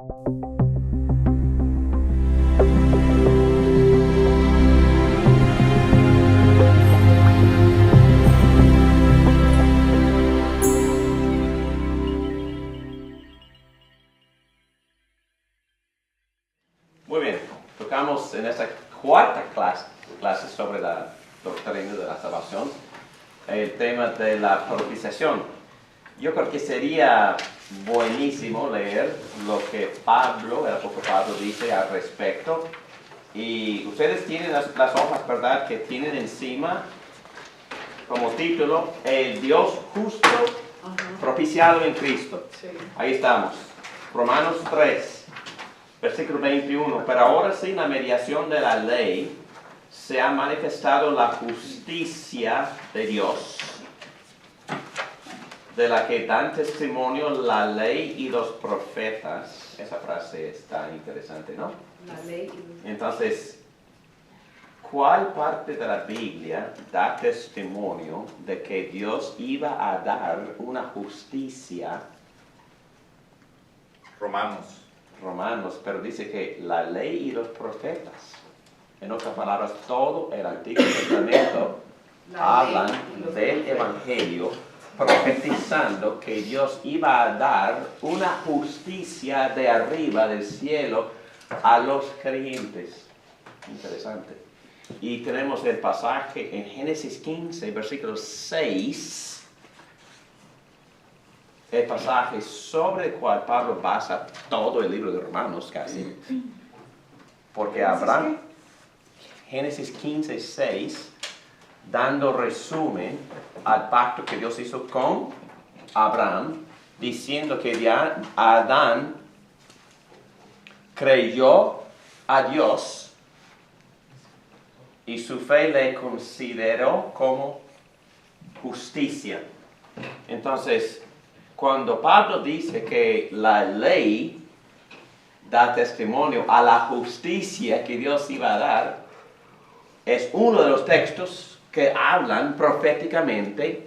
Muy bien, tocamos en esta cuarta clase sobre la doctrina de la salvación el tema de la propiciación. Yo creo que sería buenísimo leer lo que Pablo, el apóstol Pablo, dice al respecto. Y ustedes tienen las hojas, ¿verdad?, que tienen encima como título El Dios justo propiciado en Cristo. Sí. Ahí estamos, Romanos 3, versículo 21. Pero ahora sin la mediación de la ley se ha manifestado la justicia de Dios, de la que dan testimonio la ley y los profetas. Esa frase está interesante, ¿no? La ley. Entonces, ¿cuál parte de la Biblia da testimonio de que Dios iba a dar una justicia? Romanos, pero dice que la ley y los profetas. En otras palabras, todo el Antiguo Testamento hablan del Evangelio, profetizando que Dios iba a dar una justicia de arriba del cielo a los creyentes. Interesante. Y tenemos el pasaje en Génesis 15, versículo 6, el pasaje sobre el cual Pablo basa todo el libro de Romanos casi. Porque Abraham, Génesis 15, 6, dando resumen al pacto que Dios hizo con Abraham, diciendo que ya Adán creyó a Dios y su fe le consideró como justicia. Entonces, cuando Pablo dice que la ley da testimonio a la justicia que Dios iba a dar, es uno de los textos que hablan proféticamente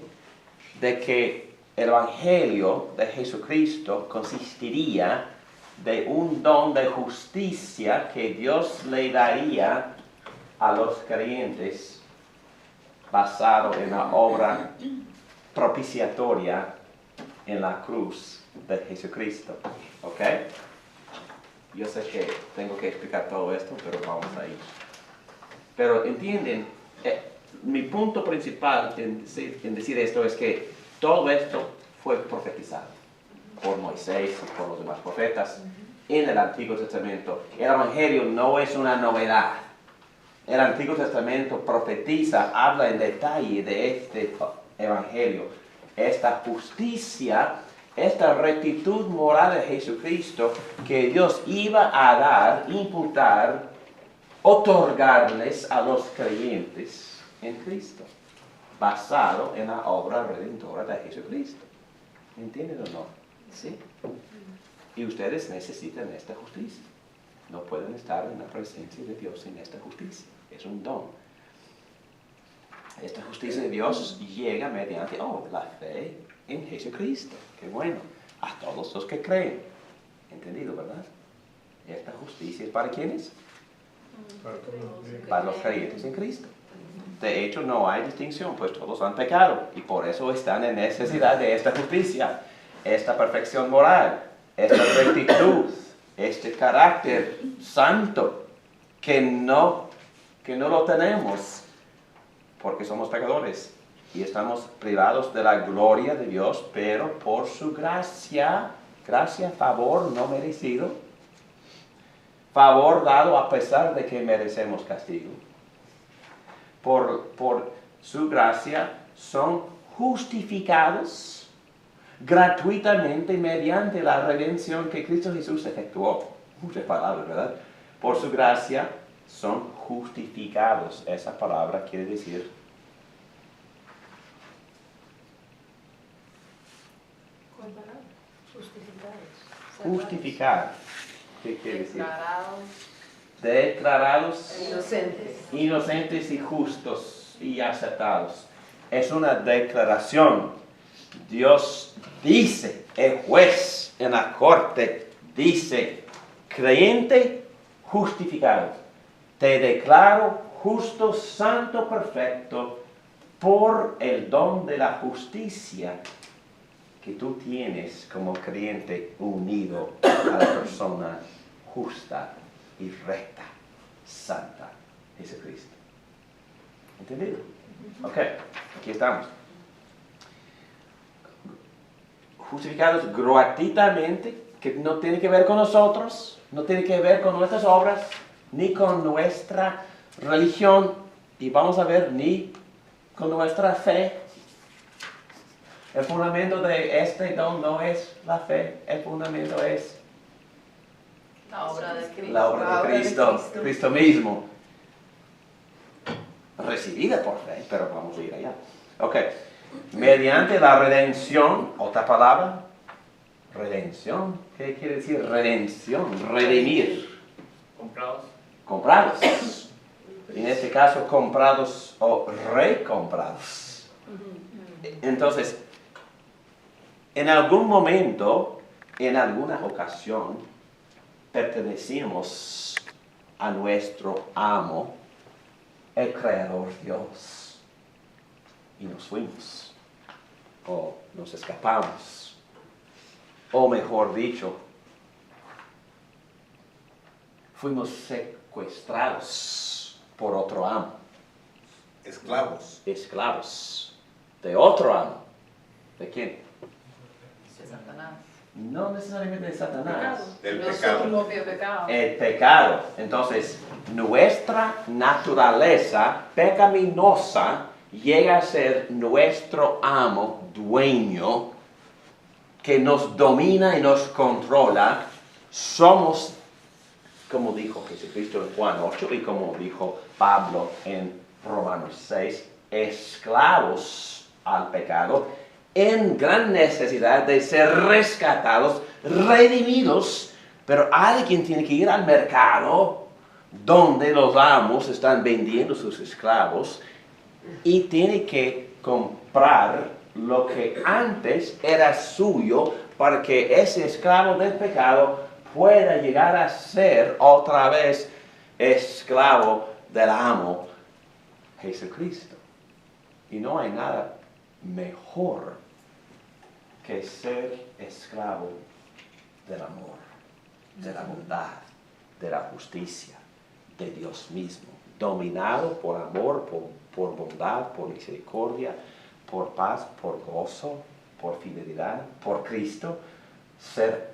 de que el Evangelio de Jesucristo consistiría de un don de justicia que Dios le daría a los creyentes basado en la obra propiciatoria en la cruz de Jesucristo. ¿Ok? Yo sé que tengo que explicar todo esto, pero vamos a ir. Pero entienden, mi punto principal en decir esto es que todo esto fue profetizado por Moisés y por los demás profetas en el Antiguo Testamento. El Evangelio no es una novedad. El Antiguo Testamento profetiza, habla en detalle de este Evangelio. Esta justicia, esta rectitud moral de Jesucristo que Dios iba a dar, imputar, otorgarles a los creyentes en Cristo, basado en la obra redentora de Jesucristo. ¿Entienden o no? ¿Sí? Y ustedes necesitan esta justicia. No pueden estar en la presencia de Dios sin esta justicia. Es un don. Esta justicia de Dios llega mediante la fe en Jesucristo. Qué bueno. A todos los que creen. ¿Entendido, verdad? Esta justicia es para ¿quiénes? Para los creyentes en Cristo. De hecho, no hay distinción, pues todos han pecado y por eso están en necesidad de esta justicia, esta perfección moral, esta rectitud, este carácter santo que no lo tenemos porque somos pecadores y estamos privados de la gloria de Dios, pero por su gracia, favor no merecido, favor dado a pesar de que merecemos castigo. Por su gracia son justificados gratuitamente mediante la redención que Cristo Jesús efectuó. Muchas palabras, ¿verdad? Por su gracia son justificados. Esa palabra quiere decir justificar. ¿Qué quiere decir? Declarados inocentes y justos y aceptados. Es una declaración. Dios dice, el juez en la corte Dice, creyente justificado, te declaro justo, santo, perfecto, por el don de la justicia que tú tienes como creyente unido a la persona justa y recta, santa, Jesucristo. ¿Entendido? Ok, aquí estamos. Justificados gratuitamente, que no tiene que ver con nosotros, no tiene que ver con nuestras obras, ni con nuestra religión, y vamos a ver, ni con nuestra fe. El fundamento de este don no es la fe, el fundamento es la obra de Cristo. La obra de Cristo, Cristo mismo. Recibida por fe, pero vamos a ir allá. Ok. Mediante la redención, otra palabra, redención. ¿Qué quiere decir redención? Redimir. Comprados. Comprados. En este caso, comprados o recomprados. Entonces, en algún momento, en alguna ocasión, pertenecimos a nuestro amo, el Creador Dios, y nos fuimos, o nos escapamos, o mejor dicho, fuimos secuestrados por otro amo. Esclavos. Esclavos de otro amo. ¿De quién? De Satanás. No necesariamente de Satanás. Del Nuestro pecado. propio pecado. El pecado. Entonces, nuestra naturaleza pecaminosa llega a ser nuestro amo, dueño, que nos domina y nos controla. Somos, como dijo Jesucristo en Juan 8 y como dijo Pablo en Romanos 6, esclavos al pecado, en gran necesidad de ser rescatados, redimidos, pero alguien tiene que ir al mercado donde los amos están vendiendo sus esclavos y tiene que comprar lo que antes era suyo para que ese esclavo del pecado pueda llegar a ser otra vez esclavo del amo Jesucristo. Y no hay nada mejor que ser esclavo del amor, de la bondad, de la justicia, de Dios mismo, dominado por amor, por bondad, por misericordia, por paz, por gozo, por fidelidad, por Cristo. Ser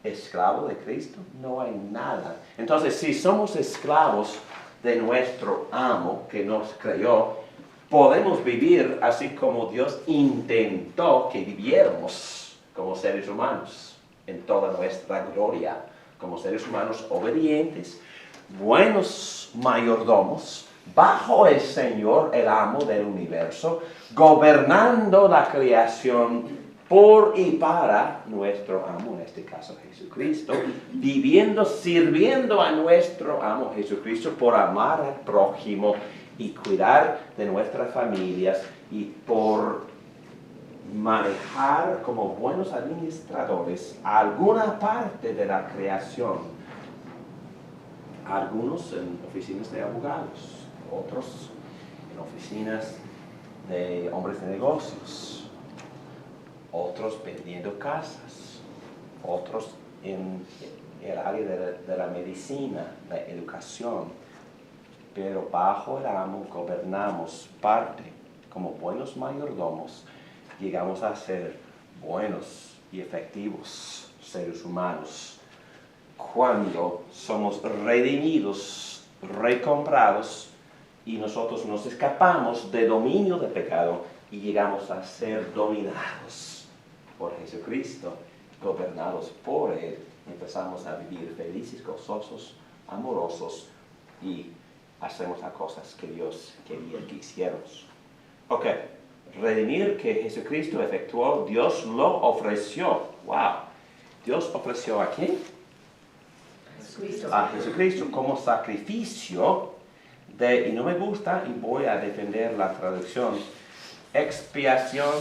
esclavo de Cristo, no hay nada. Entonces, si somos esclavos de nuestro amo que nos creó, podemos vivir así como Dios intentó que viviéramos como seres humanos, en toda nuestra gloria, como seres humanos obedientes, buenos mayordomos, bajo el Señor, el amo del universo, gobernando la creación por y para nuestro amo, en este caso Jesucristo, viviendo, sirviendo a nuestro amo Jesucristo por amar al prójimo y cuidar de nuestras familias y por manejar como buenos administradores alguna parte de la creación. Algunos en oficinas de abogados, otros en oficinas de hombres de negocios, otros vendiendo casas, otros en el área de la medicina, la educación. Pero bajo el amo gobernamos parte, como buenos mayordomos, llegamos a ser buenos y efectivos seres humanos cuando somos redimidos, recomprados y nosotros nos escapamos del dominio del pecado y llegamos a ser dominados por Jesucristo, gobernados por Él. Empezamos a vivir felices, gozosos, amorosos y hacemos las cosas que Dios quería que hiciéramos. Ok, redimir que Jesucristo efectuó, Dios lo ofreció. Wow. Dios ofreció ¿a quién? Jesucristo. A Jesucristo como sacrificio de, y no me gusta, y voy a defender la traducción, expiación.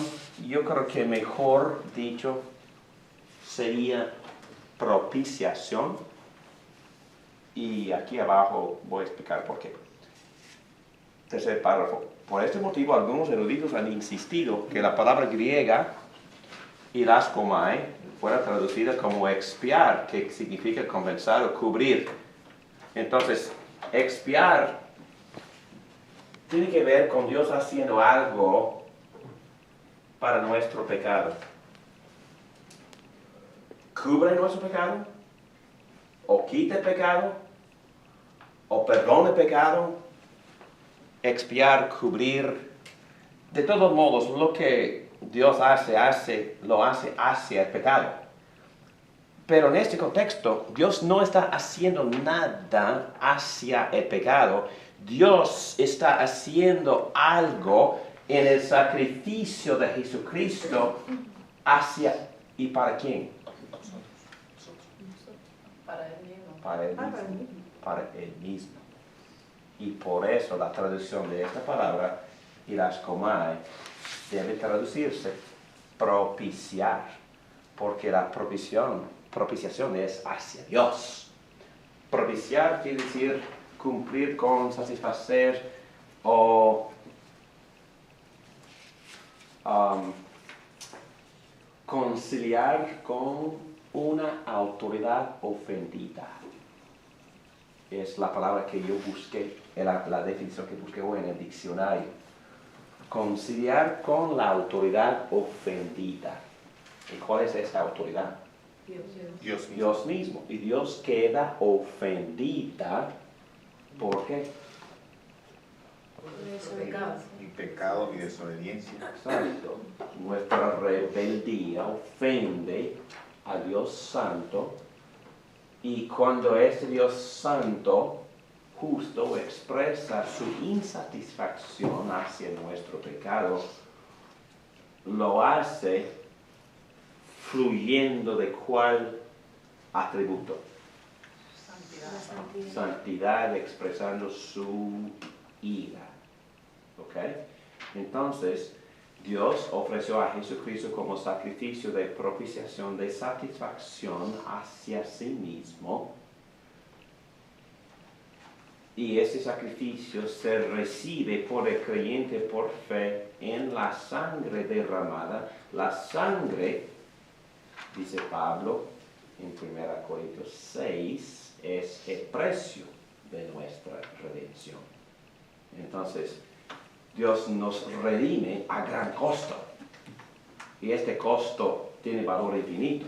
Yo creo que mejor dicho sería propiciación. Y aquí abajo voy a explicar por qué. Tercer párrafo. Por este motivo, algunos eruditos han insistido que la palabra griega iraskomai fuera traducida como expiar, que significa compensar o cubrir. Entonces, expiar tiene que ver con Dios haciendo algo para nuestro pecado. ¿Cubre nuestro pecado? ¿O quita el pecado? ¿O perdona el pecado? Expiar, cubrir. De todos modos, lo que Dios lo hace hacia el pecado. Pero en este contexto, Dios no está haciendo nada hacia el pecado. Dios está haciendo algo en el sacrificio de Jesucristo hacia y para quién. Para él mismo. Para él mismo. Para él mismo. Y por eso la traducción de esta palabra, iraskomai, debe traducirse propiciar, porque la propiciación es hacia Dios. Propiciar quiere decir cumplir con, satisfacer o conciliar con una autoridad ofendida. Es la palabra que yo busqué, la definición que busqué hoy en el diccionario. Conciliar con la autoridad ofendida. ¿Y cuál es esa autoridad? Dios mismo. Y Dios queda ofendida. ¿Por qué? Y pecado y desobediencia. Exacto. Nuestra rebeldía ofende a Dios Santo. Y cuando este Dios Santo justo expresa su insatisfacción hacia nuestro pecado, lo hace fluyendo de cuál atributo. Santidad expresando su ira. ¿Ok? Entonces, Dios ofreció a Jesucristo como sacrificio de propiciación, de satisfacción hacia sí mismo. Y ese sacrificio se recibe por el creyente por fe en la sangre derramada. La sangre, dice Pablo en 1 Corintios 6, es el precio de nuestra redención. Entonces, Dios nos redime a gran costo. Y este costo tiene valor infinito.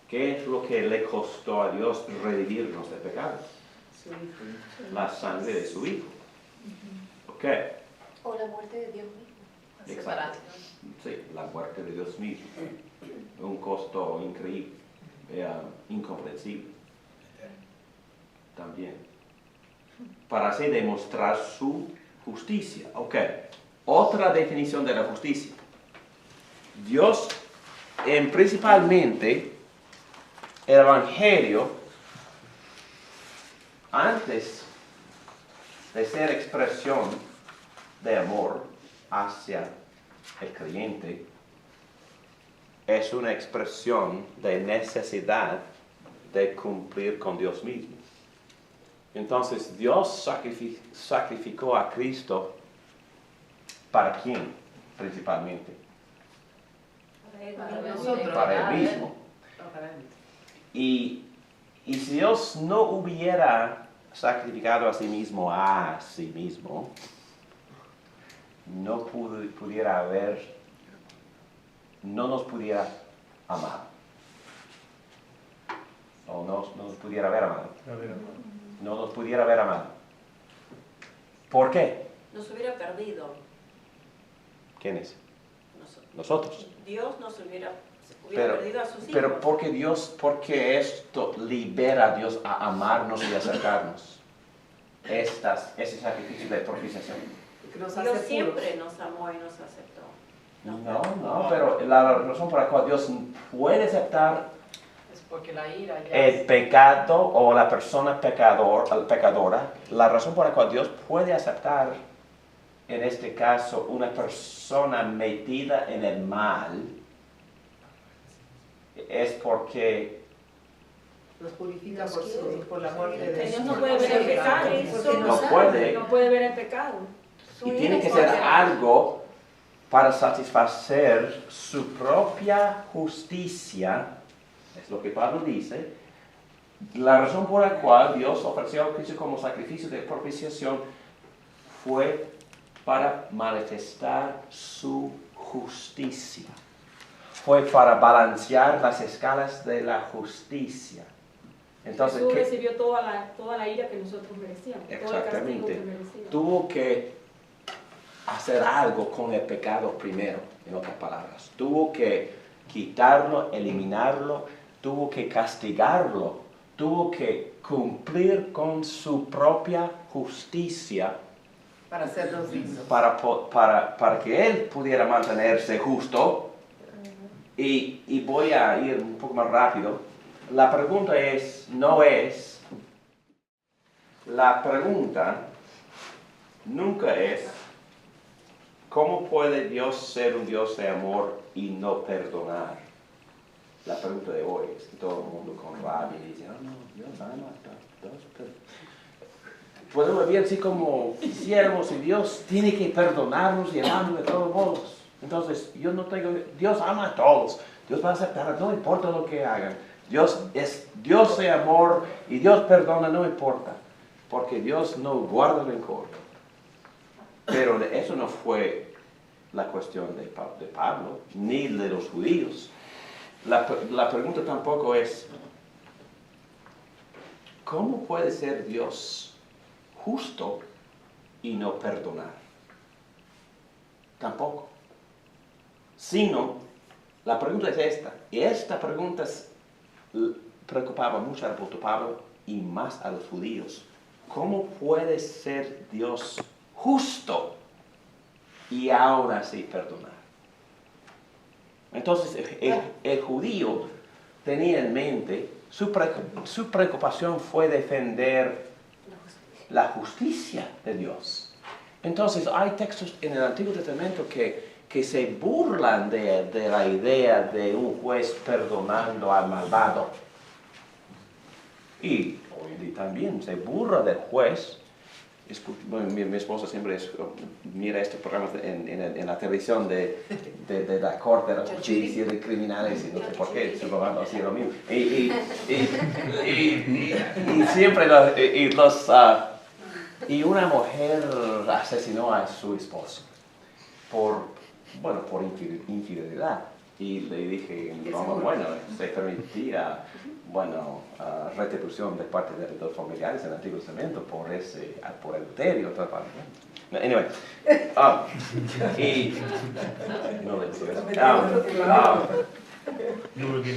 ¿Qué es lo que le costó a Dios redimirnos de pecado? La sangre de su Hijo. ¿Ok? O la muerte de Dios mismo. Exacto. Sí, la muerte de Dios mismo. Un costo increíble, incomprensible. También. Para así demostrar su justicia. Ok. Otra definición de la justicia. Dios, principalmente, el Evangelio, antes de ser expresión de amor hacia el creyente, es una expresión de necesidad de cumplir con Dios mismo. Entonces, Dios sacrificó a Cristo ¿para quién? Principalmente. Para nosotros. Para Él mismo. Y si Dios no hubiera sacrificado a sí mismo, no nos pudiera amar. O no nos pudiera haber amado. No nos pudiera haber amado. ¿Por qué? Nos hubiera perdido. ¿Quiénes? Nosotros. Dios nos hubiera Pero, perdido a sus hijos. pero porque esto libera a Dios a amarnos y acercarnos. Ese sacrificio de propiciación. Dios siempre nos amó y nos aceptó. No, pero la razón por la cual Dios puede aceptar Es porque la ira ya el pecado o la persona pecadora, la razón por la cual Dios puede aceptar en este caso una persona metida en el mal, es porque Los purifica por la muerte de Dios no puede ver el pecado. No puede ver el pecado. Y tiene que ser algo para satisfacer su propia justicia. Es lo que Pablo dice. La razón por la cual Dios ofreció a Cristo como sacrificio de propiciación fue para manifestar su justicia. Fue para balancear las escalas de la justicia. Entonces, Jesús recibió toda la ira que nosotros merecíamos. Exactamente. Todo el castigo que merecíamos. Tuvo que hacer algo con el pecado primero, en otras palabras. Tuvo que quitarlo, eliminarlo, tuvo que castigarlo, tuvo que cumplir con su propia justicia para hacernos dignos. Para que él pudiera mantenerse justo. Y voy a ir un poco más rápido. La pregunta nunca es, ¿cómo puede Dios ser un Dios de amor y no perdonar? La pregunta de hoy es que todo el mundo con rabia dice, no, Dios ama a todos. Podemos ver así como quisiéramos y Dios tiene que perdonarnos y amarnos de todos modos. Entonces, Dios ama a todos. Dios va a aceptar, no importa lo que hagan. Dios es Dios de amor y Dios perdona, no importa. Porque Dios no guarda rencor. Pero eso no fue la cuestión de Pablo, ni de los judíos. La pregunta tampoco es, ¿cómo puede ser Dios justo y no perdonar? Tampoco. Sino, la pregunta es esta. Y esta pregunta preocupaba mucho al apóstol Pablo y más a los judíos. ¿Cómo puede ser Dios justo y aún así perdonar? Entonces, el judío tenía en mente, su preocupación fue defender la justicia de Dios. Entonces, hay textos en el Antiguo Testamento que se burlan de la idea de un juez perdonando al malvado. Y también se burla del juez. Mi esposa siempre mira estos programas en la televisión de la corte de la justicia de criminales y no sé por qué, estoy probando así lo mismo. Y siempre y una mujer asesinó a su esposo por infidelidad. Y le dije, se permitía, retribución de parte de los familiares en el Antiguo Testamento por adulterio. Anyway,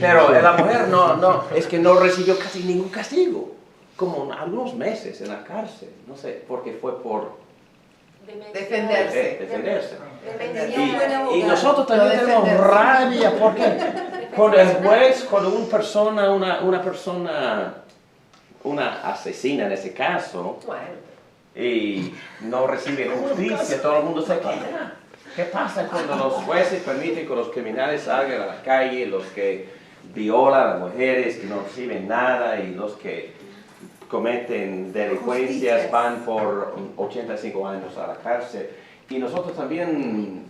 pero la mujer no recibió casi ningún castigo, como algunos meses en la cárcel, no sé, porque fue por defenderse. Y nosotros también tenemos rabia porque cuando el juez, una asesina en ese caso, y no recibe justicia, todo el mundo se queda. ¿Qué pasa cuando los jueces permiten que los criminales salgan a la calle, los que violan a las mujeres, que no reciben nada, y los que cometen delincuencias van por 85 años a la cárcel? Y nosotros también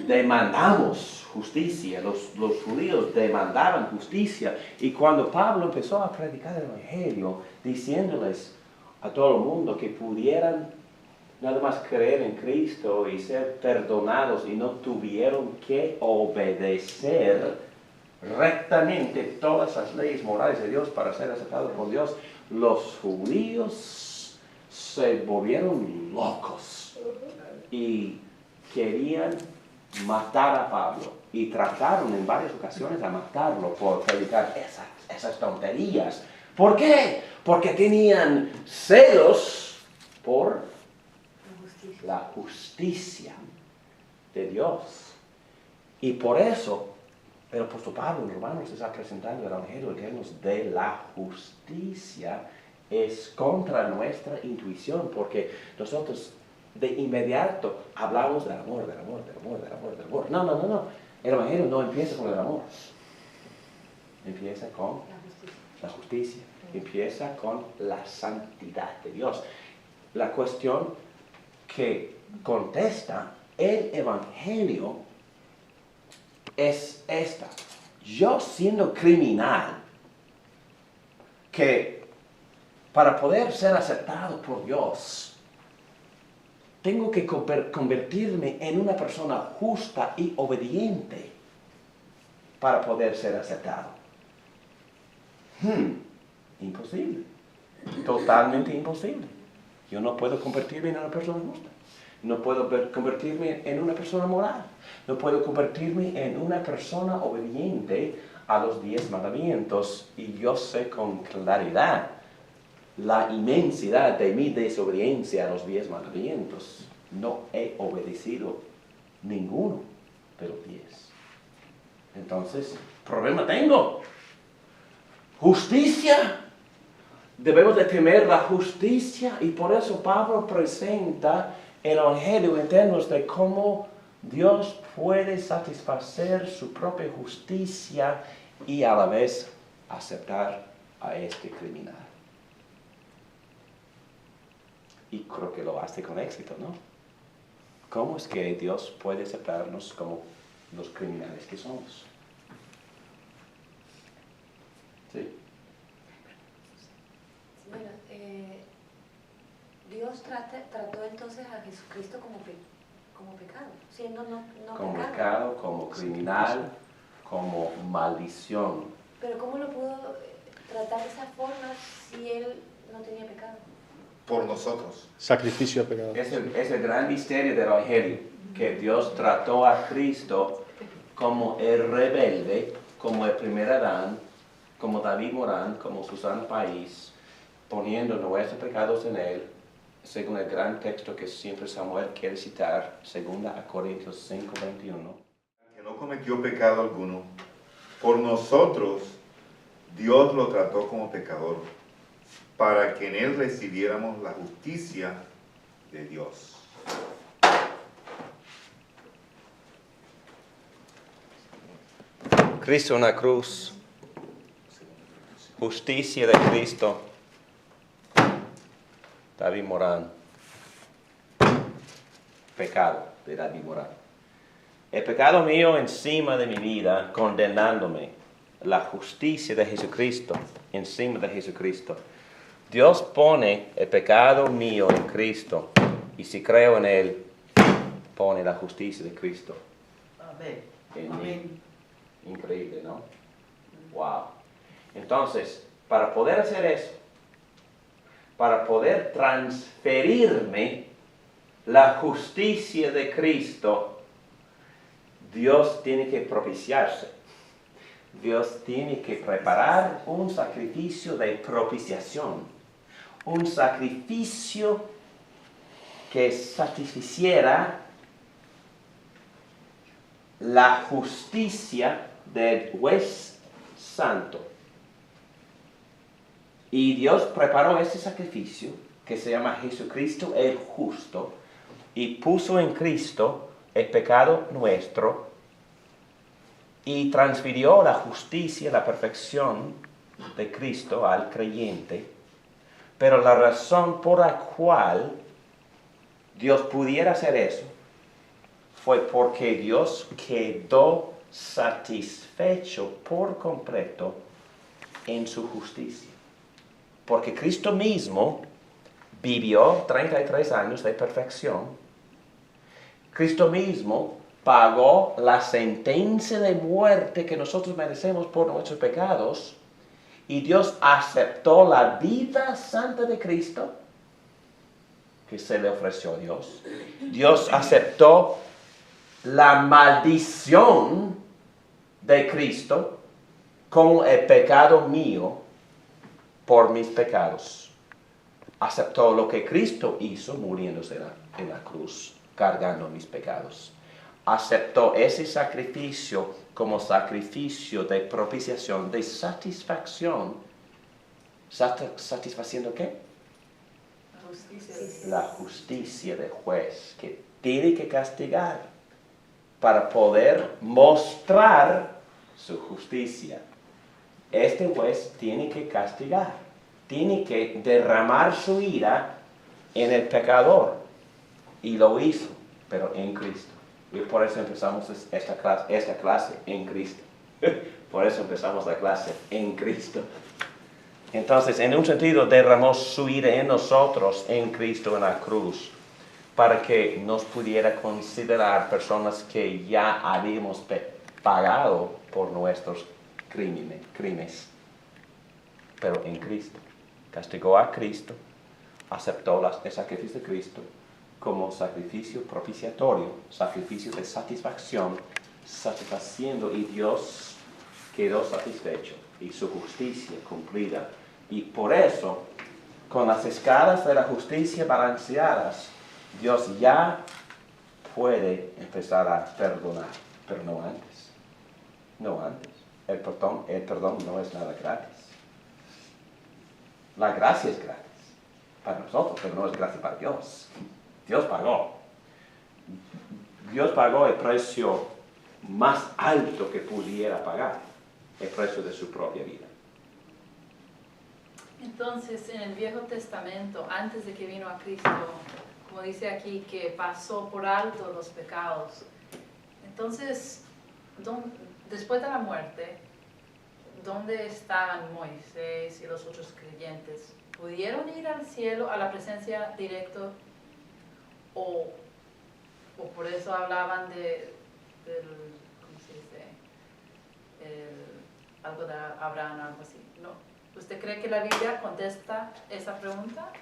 demandamos justicia, los judíos demandaban justicia. Y cuando Pablo empezó a predicar el Evangelio, diciéndoles a todo el mundo que pudieran nada más creer en Cristo y ser perdonados y no tuvieron que obedecer rectamente todas las leyes morales de Dios para ser aceptados por Dios, los judíos se volvieron locos y querían matar a Pablo y trataron en varias ocasiones a matarlo por predicar esas tonterías. ¿Por qué? Porque tenían celos por la justicia de Dios. Y por eso el apóstol Pablo en Romanos está presentando el Evangelio en términos de la justicia. Es contra nuestra intuición, porque nosotros de inmediato hablamos del amor. No. El Evangelio no empieza con el amor. Empieza con La justicia empieza con la santidad de Dios. La cuestión que contesta el Evangelio es esta. Yo siendo criminal, que para poder ser aceptado por Dios, tengo que convertirme en una persona justa y obediente para poder ser aceptado. Imposible. Totalmente imposible. Yo no puedo convertirme en una persona justa. No puedo convertirme en una persona moral. No puedo convertirme en una persona obediente a los 10 mandamientos. Y yo sé con claridad la inmensidad de mi desobediencia a los 10 mandamientos. No he obedecido ninguno de los 10. Entonces, problema tengo. Justicia. Debemos de temer la justicia y por eso Pablo presenta el Evangelio en términos de cómo Dios puede satisfacer su propia justicia y a la vez aceptar a este criminal. Y creo que lo hace con éxito, ¿no? ¿Cómo es que Dios puede aceptarnos como los criminales que somos? ¿Sí? Bueno, Dios trató entonces a Jesucristo como pecado, siendo no Como pecado. pecado, como criminal, como maldición. Pero ¿cómo lo pudo tratar de esa forma si él no tenía pecado? Por nosotros. Sacrificio de pecado. Es el gran misterio del Evangelio, que Dios trató a Cristo como el rebelde, como el primer Adán, como David Morán, como Susana País, poniendo nuestros pecados en él, según el gran texto que siempre Samuel quiere citar, 2 Corintios 5:21. Que no cometió pecado alguno, por nosotros Dios lo trató como pecador, para que en él recibiéramos la justicia de Dios. Cristo en la cruz, justicia de Cristo, David Morán, pecado de David Morán. El pecado mío encima de mi vida, condenándome, la justicia de Jesucristo encima de Jesucristo. Dios pone el pecado mío en Cristo y si creo en Él, pone la justicia de Cristo en mí. Increíble, ¿no? Wow. Entonces, para poder hacer eso, para poder transferirme la justicia de Cristo, Dios tiene que propiciarse. Dios tiene que preparar un sacrificio de propiciación. Un sacrificio que satisficiera la justicia del juez santo. Y Dios preparó ese sacrificio, que se llama Jesucristo el justo, y puso en Cristo el pecado nuestro, y transfirió la justicia, la perfección de Cristo al creyente. Pero la razón por la cual Dios pudiera hacer eso fue porque Dios quedó satisfecho por completo en su justicia. Porque Cristo mismo vivió 33 años de perfección. Cristo mismo pagó la sentencia de muerte que nosotros merecemos por nuestros pecados. Y Dios aceptó la vida santa de Cristo que se le ofreció a Dios. Dios aceptó la maldición de Cristo como el pecado mío por mis pecados. Aceptó lo que Cristo hizo muriéndose en la cruz, cargando mis pecados. Aceptó ese sacrificio como sacrificio de propiciación, de satisfacción. ¿Satisfaciendo qué? La justicia del juez que tiene que castigar para poder mostrar su justicia este juez tiene que castigar, tiene que derramar su ira en el pecador. Y lo hizo, pero en Cristo. Y por eso empezamos esta clase en Cristo. Por eso empezamos la clase en Cristo. Entonces, en un sentido, derramó su ira en nosotros, en Cristo, en la cruz, para que nos pudiera considerar personas que ya habíamos pagado por nuestros crímenes. Pero en Cristo. Castigó a Cristo, aceptó el sacrificio de Cristo como sacrificio propiciatorio, sacrificio de satisfacción, satisfaciendo, y Dios quedó satisfecho y su justicia cumplida. Y por eso, con las escalas de la justicia balanceadas, Dios ya puede empezar a perdonar, pero no antes. No antes. El perdón no es nada gratis. La gracia es gratis para nosotros, pero no es gratis para Dios. Dios pagó. Dios pagó el precio más alto que pudiera pagar, el precio de su propia vida. Entonces, en el Viejo Testamento, antes de que vino a Cristo, como dice aquí, que pasó por alto los pecados. Entonces, después de la muerte, ¿dónde estaban Moisés y los otros creyentes? ¿Pudieron ir al cielo, a la presencia directa? ¿O por eso hablaban del ¿cómo se dice? Algo de Abraham, algo así? ¿No? ¿Usted cree que la Biblia contesta esa pregunta?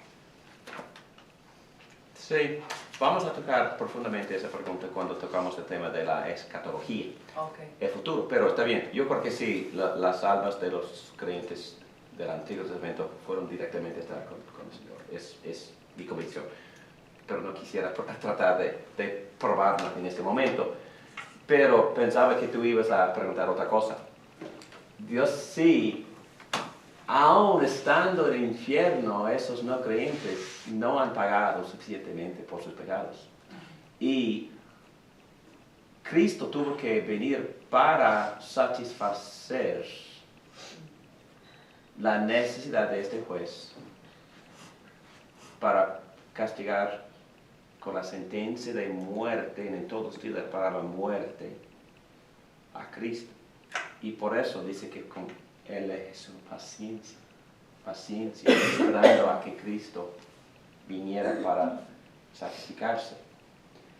Sí, vamos a tocar profundamente esa pregunta cuando tocamos el tema de la escatología, el futuro. Pero está bien, yo creo que sí, las almas de los creyentes del Antiguo Testamento fueron directamente a estar con el Señor. Es mi convicción. Pero no quisiera tratar de probarlo en este momento. Pero pensaba que tú ibas a preguntar otra cosa. Dios sí, aún estando en el infierno, esos no creyentes no han pagado suficientemente por sus pecados. Y Cristo tuvo que venir para satisfacer la necesidad de este juez, para castigar con la sentencia de muerte, en todo sentido de la palabra muerte, a Cristo. Y por eso dice que con Él es su paciencia, esperando a que Cristo viniera para sacrificarse.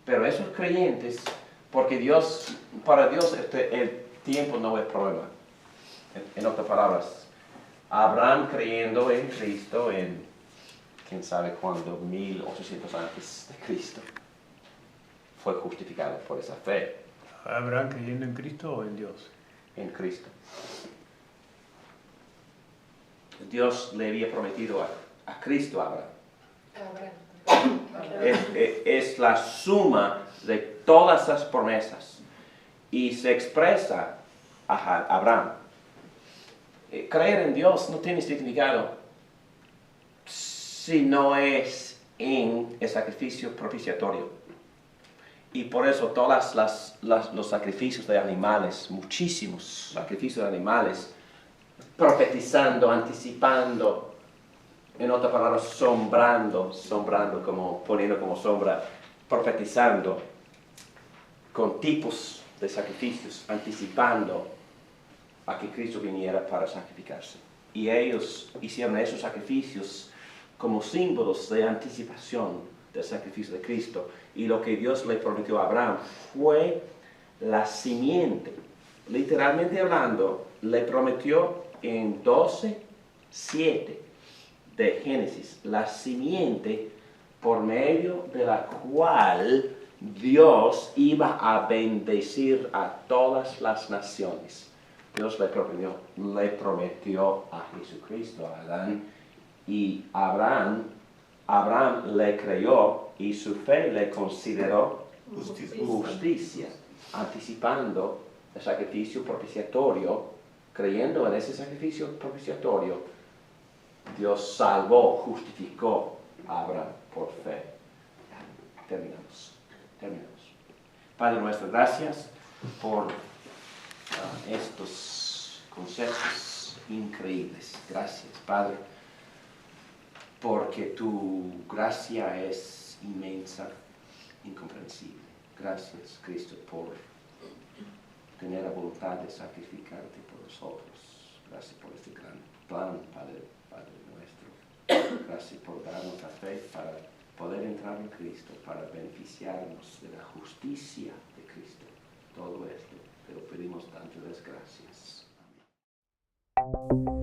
Pero esos creyentes, porque para Dios el tiempo no es problema. En otras palabras, Abraham creyendo en Cristo en quién sabe cuándo, 1800 antes de Cristo, fue justificado por esa fe. ¿Abraham creyendo en Cristo o en Dios? En Cristo. Dios le había prometido a Cristo a Abraham. Es la suma de todas las promesas y se expresa a Abraham. Creer en Dios no tiene significado si no es en el sacrificio propiciatorio. Y por eso todos los sacrificios de animales, muchísimos sacrificios de animales, profetizando, anticipando, en otras palabras, sombrando como poniendo como sombra, profetizando con tipos de sacrificios, anticipando a que Cristo viniera para sacrificarse. Y ellos hicieron esos sacrificios como símbolos de anticipación del sacrificio de Cristo. Y lo que Dios le prometió a Abraham fue la simiente. Literalmente hablando, le prometió en 12:7 de Génesis, la simiente por medio de la cual Dios iba a bendecir a todas las naciones. Dios le prometió a Jesucristo, a Adán, y Abraham le creyó y su fe le consideró justicia, anticipando el sacrificio propiciatorio, creyendo en ese sacrificio propiciatorio. Dios salvó, justificó a Abraham por fe. Terminamos. Padre nuestro, gracias por estos conceptos increíbles. Gracias, Padre, porque tu gracia es inmensa, incomprensible. Gracias, Cristo, por tener la voluntad de sacrificarte por nosotros. Gracias por este gran plan, Padre nuestro. Gracias por darnos la fe para poder entrar en Cristo, para beneficiarnos de la justicia de Cristo. Todo esto te lo pedimos dándoles gracias. Amén.